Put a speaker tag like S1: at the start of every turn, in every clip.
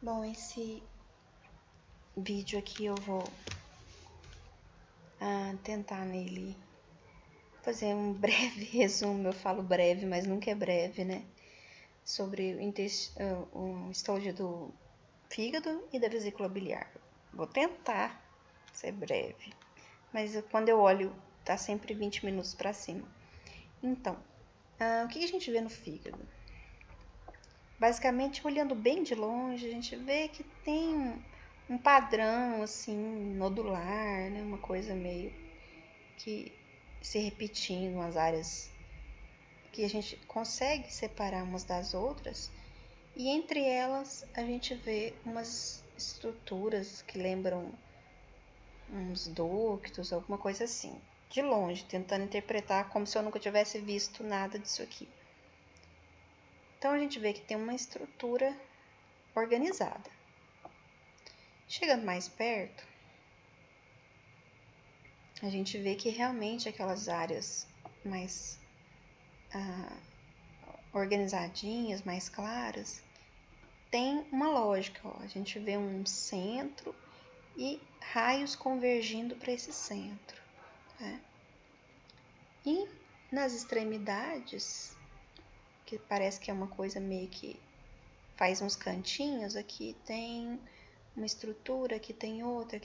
S1: Bom, esse vídeo aqui eu vou tentar nele fazer um breve resumo. Eu falo breve, mas nunca é breve, né? Sobre o histologia do fígado e da vesícula biliar. Vou tentar ser breve, mas quando eu olho, tá sempre 20 minutos para cima. Então, o que a gente vê no fígado? Basicamente, olhando bem de longe, a gente vê que tem um padrão, assim, nodular, né? Uma coisa meio que se repetindo, as áreas que a gente consegue separar umas das outras. E entre elas, a gente vê umas estruturas que lembram uns ductos, alguma coisa assim. De longe, tentando interpretar como se eu nunca tivesse visto nada disso aqui. Então, a gente vê que tem uma estrutura organizada. Chegando mais perto, a gente vê que realmente aquelas áreas mais organizadinhas, mais claras, tem uma lógica. Ó. A gente vê um centro e raios convergindo para esse centro. Né? E nas extremidades, que parece que é uma coisa meio que faz uns cantinhos, aqui tem uma estrutura, aqui tem outra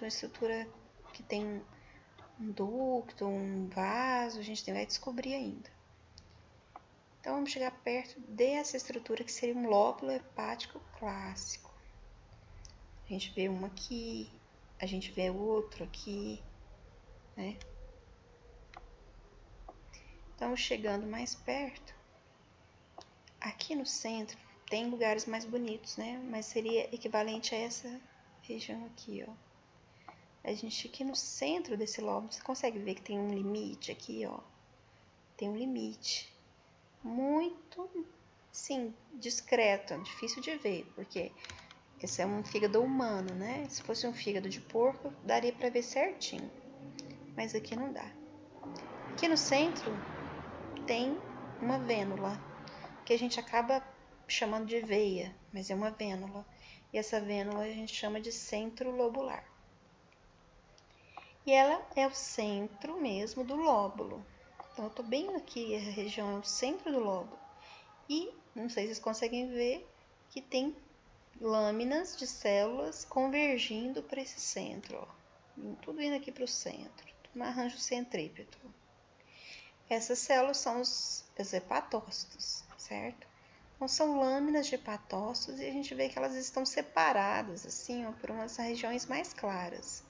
S1: uma estrutura que tem um ducto, um vaso, a gente vai descobrir ainda. Então, vamos chegar perto dessa estrutura que seria um lóbulo hepático clássico. A gente vê uma aqui, a gente vê outro aqui, né? Então, chegando mais perto, aqui no centro tem lugares mais bonitos, né? Mas seria equivalente a essa região aqui, ó. A gente aqui no centro desse lóbulo, você consegue ver que tem um limite aqui, ó. Tem um limite muito, sim, discreto, difícil de ver, porque esse é um fígado humano, né? Se fosse um fígado de porco, daria para ver certinho, mas aqui não dá. Aqui no centro tem uma vênula, que a gente acaba chamando de veia, mas é uma vênula. E essa vênula a gente chama de centro lobular. E ela é o centro mesmo do lóbulo. Então, eu tô bem aqui, a região é o centro do lóbulo. E, não sei se vocês conseguem ver, que tem lâminas de células convergindo para esse centro, ó. Tudo indo aqui para o centro, um arranjo centrípeto. Essas células são os hepatócitos, certo? Então, são lâminas de hepatócitos e a gente vê que elas estão separadas, assim, ó, por umas regiões mais claras.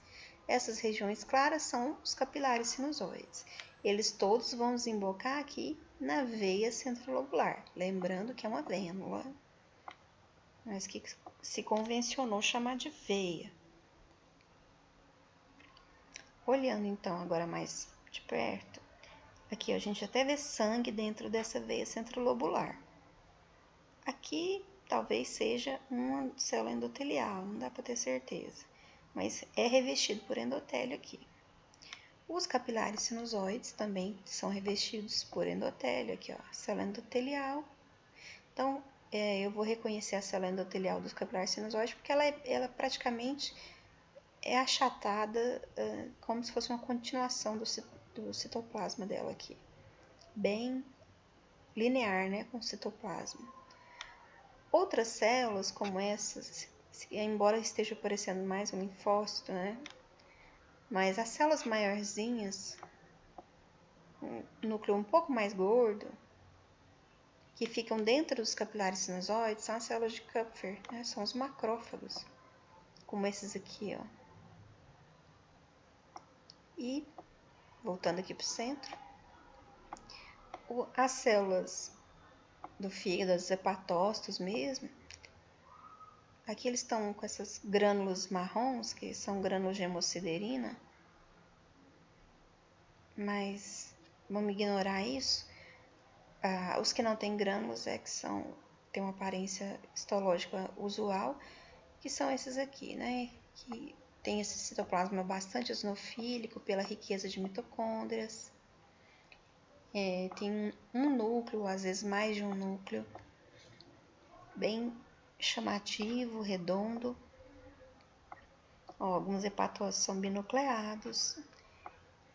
S1: Essas regiões claras são os capilares sinusoides. Eles todos vão desembocar aqui na veia centrolobular, lembrando que é uma vênula, mas que se convencionou chamar de veia. Olhando então agora mais de perto, aqui a gente até vê sangue dentro dessa veia centrolobular. Aqui talvez seja uma célula endotelial, não dá para ter certeza, mas é revestido por endotélio aqui. Os capilares sinusoides também são revestidos por endotélio aqui, ó, célula endotelial. Então, eu vou reconhecer a célula endotelial dos capilares sinusoides porque ela praticamente é achatada como se fosse uma continuação do citoplasma dela aqui. Bem linear, né, com o citoplasma. Outras células, como essas, embora esteja parecendo mais um linfócito, né, mas as células maiorzinhas, um núcleo um pouco mais gordo, que ficam dentro dos capilares sinusoides, são as células de Kupffer, né, são os macrófagos, como esses aqui, ó. E, voltando aqui para o centro, as células do fígado, os hepatócitos mesmo, aqui eles estão com essas grânulos marrons, que são grânulos de hemosiderina, mas vamos ignorar isso. Os que não têm grânulos têm uma aparência histológica usual, que são esses aqui, né? Que tem esse citoplasma bastante eosinofílico pela riqueza de mitocôndrias. Tem um núcleo, às vezes mais de um núcleo, bem chamativo, redondo. Ó, alguns hepatócitos são binucleados.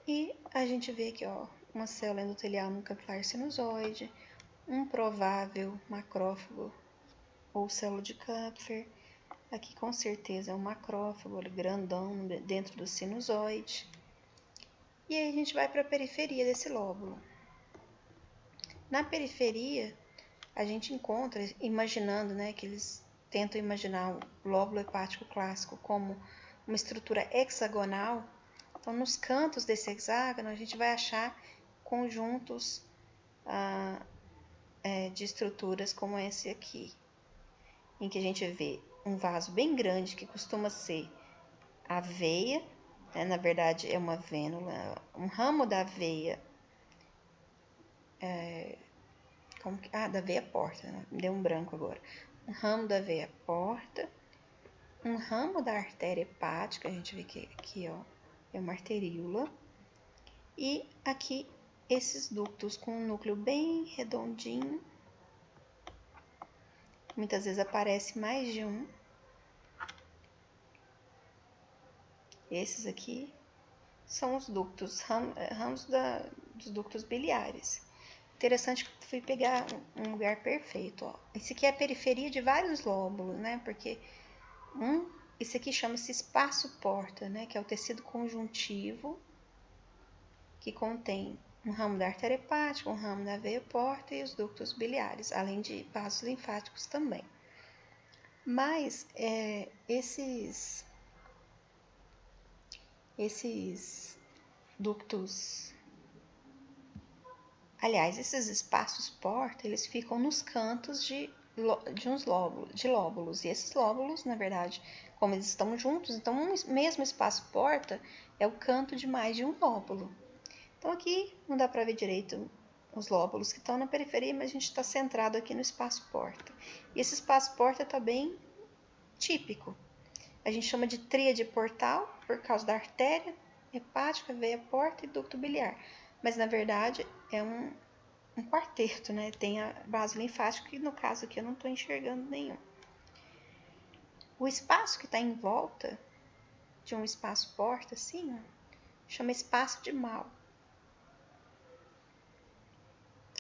S1: E a gente vê aqui, ó, uma célula endotelial no capilar sinusoide, um provável macrófago ou célula de Kupfer. Aqui com certeza é um macrófago grandão dentro do sinusoide. E aí a gente vai para a periferia desse lóbulo. Na periferia, a gente encontra, imaginando, né, que eles tentam imaginar o lóbulo hepático clássico como uma estrutura hexagonal. Então, nos cantos desse hexágono, a gente vai achar conjuntos de estruturas como esse aqui, em que a gente vê um vaso bem grande, que costuma ser a veia, né? Na verdade é uma vênula, um ramo da veia, da veia porta, né? Deu um branco agora. Um ramo da veia porta, um ramo da artéria hepática, a gente vê que aqui, ó, é uma arteríola, e aqui esses ductos com um núcleo bem redondinho. Muitas vezes aparece mais de um. Esses aqui são os ductos, ramos dos ductos biliares. Interessante que eu fui pegar um lugar perfeito, ó. Esse aqui é a periferia de vários lóbulos, né? Porque esse aqui chama-se espaço porta, né? Que é o tecido conjuntivo que contém um ramo da artéria hepática, um ramo da veia porta e os ductos biliares, além de vasos linfáticos também. Mas esses ductos, aliás, esses espaços porta, eles ficam nos cantos de uns lóbulos, e esses lóbulos, na verdade, como eles estão juntos, então um mesmo espaço porta é o canto de mais de um lóbulo. Então aqui não dá para ver direito os lóbulos que estão na periferia, mas a gente está centrado aqui no espaço porta. E esse espaço porta está bem típico. A gente chama de tríade portal por causa da artéria hepática, veia porta e ducto biliar. Mas na verdade é um quarteto, né? Tem a vaso linfático, que no caso aqui eu não estou enxergando nenhum. O espaço que está em volta de um espaço porta, assim, ó, chama espaço de Mol.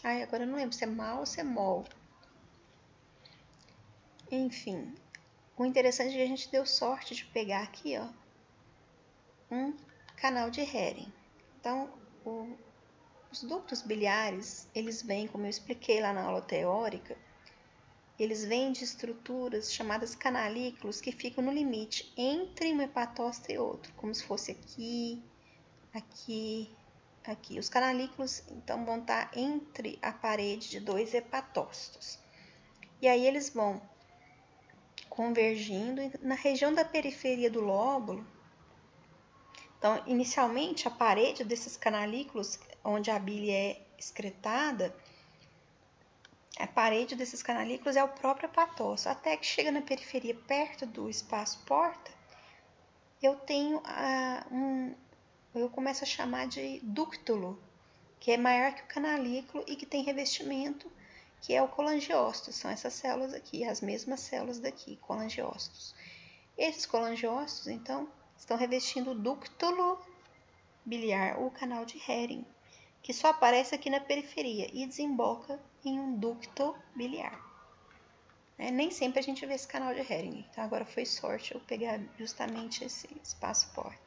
S1: Agora eu não lembro se é Mol ou se é Mol. Enfim, o interessante é que a gente deu sorte de pegar aqui, ó, um canal de Hering. Então, os ductos biliares, eles vêm, como eu expliquei lá na aula teórica, eles vêm de estruturas chamadas canalículos que ficam no limite entre um hepatócito e outro, como se fosse aqui, aqui, aqui. Os canalículos, então, vão estar entre a parede de dois hepatócitos. E aí eles vão convergindo na região da periferia do lóbulo. Então, inicialmente, a parede desses canalículos, onde a bile é excretada, a parede desses canalículos é o próprio hepatócito. Até que chega na periferia, perto do espaço porta, eu tenho eu começo a chamar de dúctulo, que é maior que o canalículo e que tem revestimento, que é o colangiócito. São essas células aqui, as mesmas células daqui, colangiócitos. Esses colangiócitos, então, estão revestindo o dúctulo biliar, ou canal de Hering, que só aparece aqui na periferia e desemboca em um ducto biliar. Nem sempre a gente vê esse canal de Hering, então agora foi sorte eu pegar justamente esse espaço porta.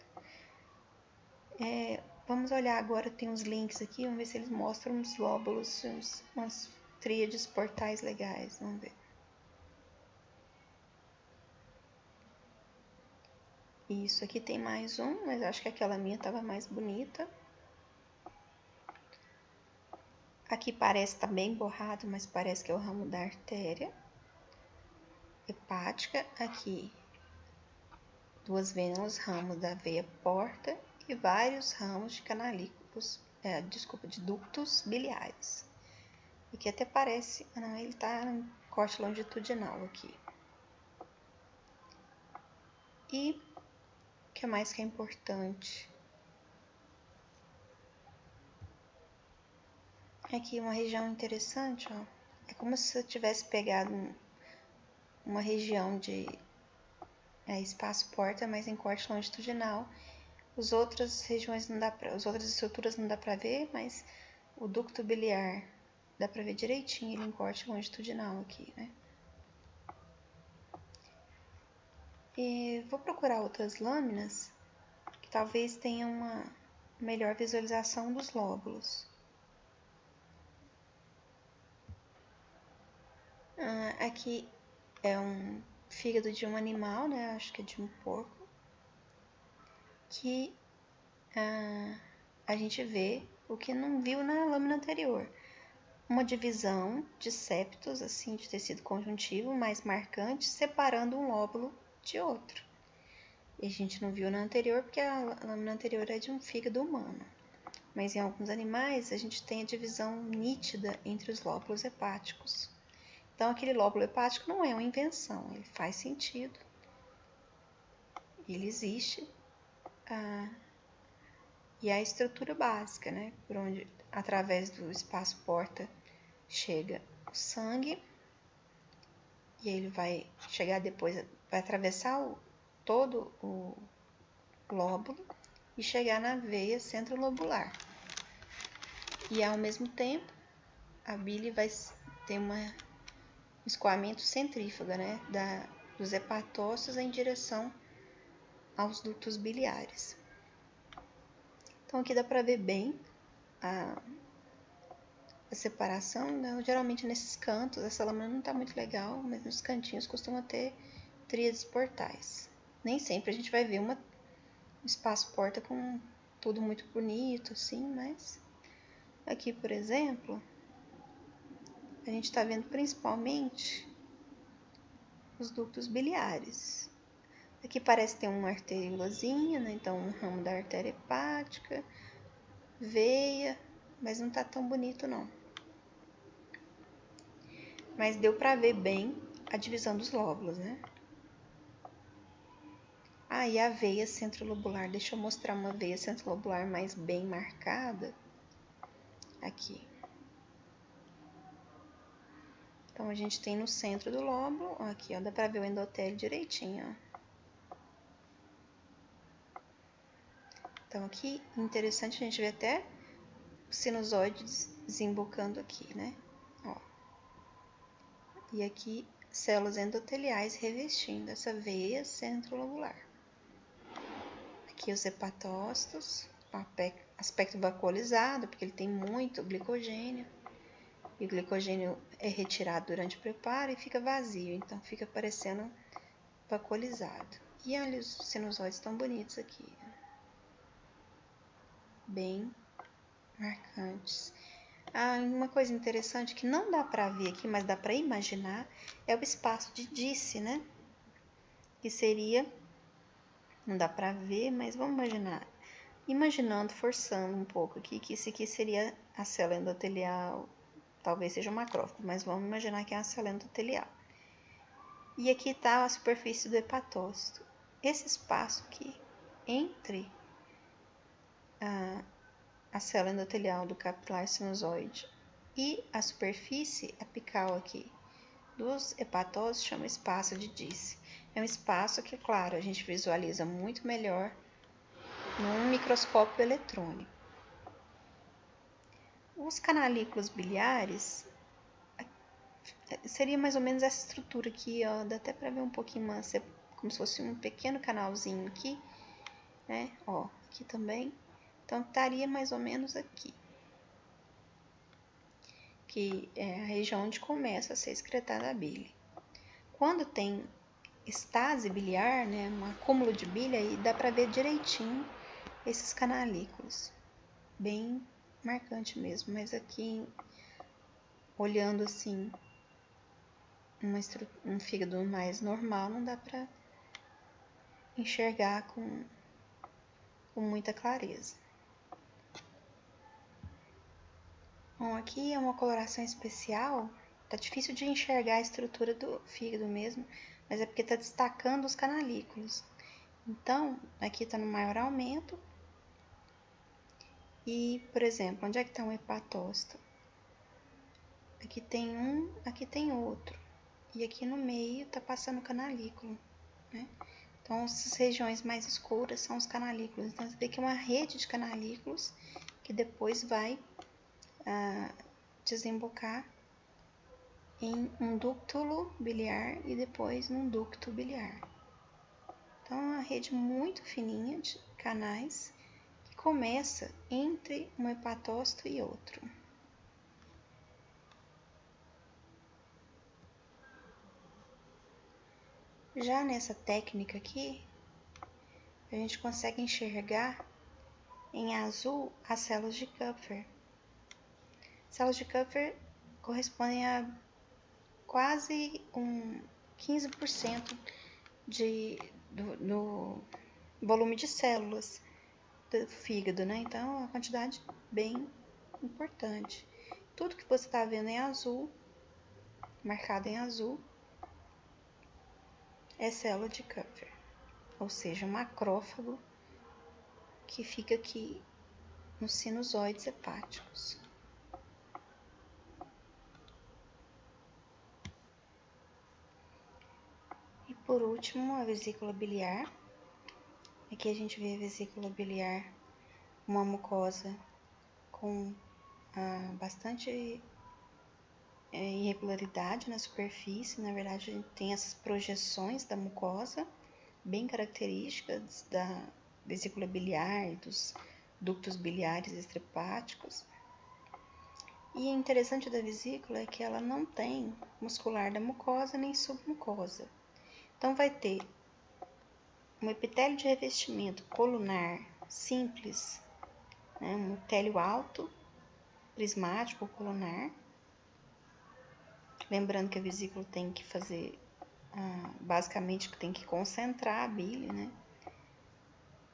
S1: Vamos olhar agora, tem uns links aqui, vamos ver se eles mostram uns lóbulos, umas tríades portais legais, vamos ver. Isso, aqui tem mais um, mas acho que aquela minha estava mais bonita. Aqui parece estar bem borrado, mas parece que é o ramo da artéria hepática. Aqui, duas vênulas, ramos da veia porta e vários ramos de canalículos, de ductos biliares. Aqui até parece, não, ele está em corte longitudinal aqui. E o que mais que é importante? Aqui uma região interessante, ó. É como se eu tivesse pegado uma região de espaço porta, mas em corte longitudinal. As outras regiões não dá pra, as outras estruturas não dá para ver, mas o ducto biliar dá para ver direitinho ele em corte longitudinal aqui, né? E vou procurar outras lâminas que talvez tenham uma melhor visualização dos lóbulos. Aqui é um fígado de um animal, né? Acho que é de um porco, que a gente vê o que não viu na lâmina anterior. Uma divisão de septos, assim, de tecido conjuntivo mais marcante, separando um lóbulo de outro. E a gente não viu na anterior porque a lâmina anterior é de um fígado humano. Mas em alguns animais a gente tem a divisão nítida entre os lóbulos hepáticos. Então aquele lóbulo hepático não é uma invenção, ele faz sentido. Ele existe. E a estrutura básica, né? Por onde, através do espaço porta, chega o sangue. E ele vai chegar depois, vai atravessar todo o lóbulo e chegar na veia centrolobular. E ao mesmo tempo, a bile vai ter um escoamento centrífuga, né? Dos hepatócitos em direção aos dutos biliares. Então aqui dá para ver bem a separação, né? Geralmente nesses cantos, essa lâmina não está muito legal, mas nos cantinhos costuma ter tríades portais. Nem sempre a gente vai ver um espaço porta com tudo muito bonito, assim, mas aqui, por exemplo, a gente está vendo principalmente os ductos biliares. Aqui parece ter uma arteriolazinha, né? Então um ramo da artéria hepática, veia, mas não tá tão bonito não. Mas deu para ver bem a divisão dos lóbulos, né? E a veia centrolobular. Deixa eu mostrar uma veia centrolobular mais bem marcada. Aqui. Então, a gente tem no centro do lóbulo, aqui, ó, dá para ver o endotélio direitinho, ó. Então, aqui, interessante, a gente vê até o sinusoide desembocando aqui, né? Ó. E aqui, células endoteliais revestindo essa veia centrolobular. Aqui os hepatócitos, aspecto vacuolizado, porque ele tem muito glicogênio. E o glicogênio é retirado durante o preparo e fica vazio, então fica parecendo vacuolizado. E olha, os sinusoides tão bonitos aqui. Bem marcantes. Uma coisa interessante que não dá para ver aqui, mas dá para imaginar, é o espaço de Disse, né? Que seria, não dá para ver, mas vamos imaginar. Imaginando, forçando um pouco aqui, que isso aqui seria a célula endotelial, talvez seja um macrófago, mas vamos imaginar que é a célula endotelial. E aqui está a superfície do hepatócito. Esse espaço aqui, entre a célula endotelial do capilar sinusoide e a superfície apical aqui dos hepatócitos, chama espaço de Disse. É um espaço que, claro, a gente visualiza muito melhor num microscópio eletrônico. Os canalículos biliares seria mais ou menos essa estrutura aqui, ó, dá até para ver um pouquinho mais, como se fosse um pequeno canalzinho aqui, né? Ó, aqui também. Então estaria mais ou menos aqui, que é a região onde começa a ser excretada a bile. Quando tem estase biliar, né, um acúmulo de bile, aí dá para ver direitinho esses canalículos, bem marcante mesmo, mas aqui, olhando assim, um fígado mais normal, não dá para enxergar com muita clareza. Bom, aqui é uma coloração especial, tá difícil de enxergar a estrutura do fígado mesmo, mas é porque tá destacando os canalículos. Então, aqui tá no maior aumento. E, por exemplo, onde é que tá um hepatócito? Aqui tem um, aqui tem outro. e aqui no meio tá passando o canalículo, né? Então, essas regiões mais escuras são os canalículos. Então, você vê que é uma rede de canalículos que depois vai desembocar em um ducto biliar e depois num ducto biliar. Então, é uma rede muito fininha de canais que começa entre um hepatócito e outro. Já nessa técnica aqui, a gente consegue enxergar em azul as células de Kupfer. Células de Kupfer correspondem a quase 15% do volume de células do fígado, né? Então, é uma quantidade bem importante. Tudo que você está vendo em azul, marcado em azul, é célula de Kupfer, ou seja, macrófago que fica aqui nos sinusoides hepáticos. E por último, a vesícula biliar. Aqui a gente vê a vesícula biliar, uma mucosa com bastante irregularidade na superfície. Na verdade, a gente tem essas projeções da mucosa, bem características da vesícula biliar e dos ductos biliares extrahepáticos. E o interessante da vesícula é que ela não tem muscular da mucosa nem submucosa. Então, vai ter um epitélio de revestimento colunar simples, né, um epitélio alto, prismático colunar. Lembrando que a vesícula tem que fazer, basicamente, tem que concentrar a bile, né?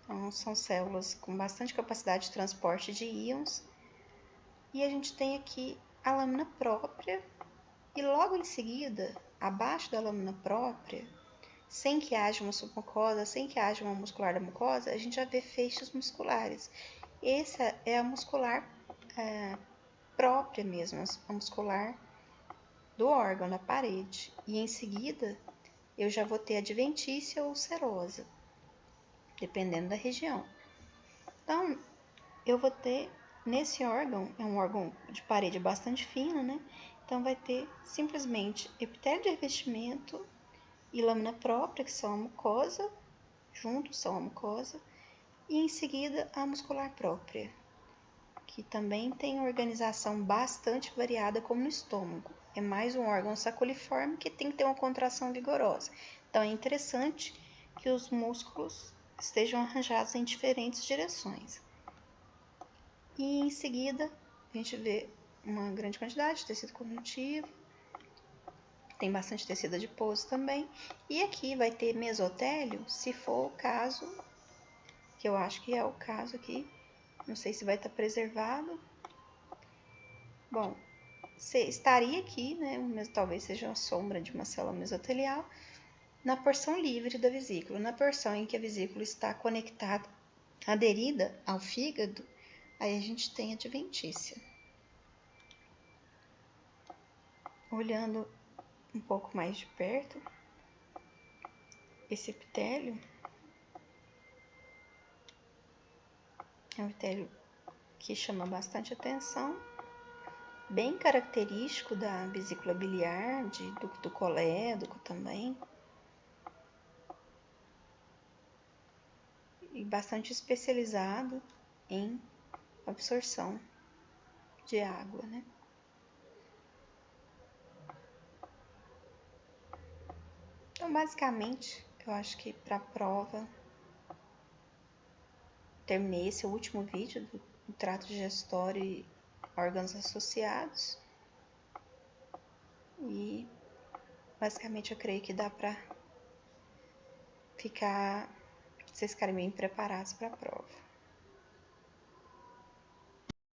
S1: Então, são células com bastante capacidade de transporte de íons. E a gente tem aqui a lâmina própria, e logo em seguida, abaixo da lâmina própria, sem que haja uma submucosa, sem que haja uma muscular da mucosa, a gente já vê feixes musculares. Essa é a muscular própria mesmo, a muscular do órgão, na parede. E em seguida, eu já vou ter adventícia ou ulcerosa, dependendo da região. Então, eu vou ter, nesse órgão, é um órgão de parede bastante fina, né? Então, vai ter simplesmente epitélio de revestimento e lâmina própria, que são a mucosa, juntos são a mucosa, e em seguida a muscular própria, que também tem organização bastante variada, como no estômago. É mais um órgão saculiforme que tem que ter uma contração vigorosa. Então, é interessante que os músculos estejam arranjados em diferentes direções. E em seguida, a gente vê uma grande quantidade de tecido conjuntivo, tem bastante tecido adiposo também. E aqui vai ter mesotélio, se for o caso, que eu acho que é o caso aqui. Não sei se vai estar preservado. Bom, estaria aqui, né? Talvez seja a sombra de uma célula mesotelial, na porção livre da vesícula. Na porção em que a vesícula está conectada, aderida ao fígado, aí a gente tem adventícia. Olhando um pouco mais de perto, esse epitélio é um epitélio que chama bastante atenção, bem característico da vesícula biliar, de ducto colédoco também, e bastante especializado em absorção de água, né? Então, basicamente, eu acho que para a prova, terminei esse último vídeo do trato digestório e órgãos associados. E, basicamente, eu creio que dá para vocês ficarem bem preparados para a prova.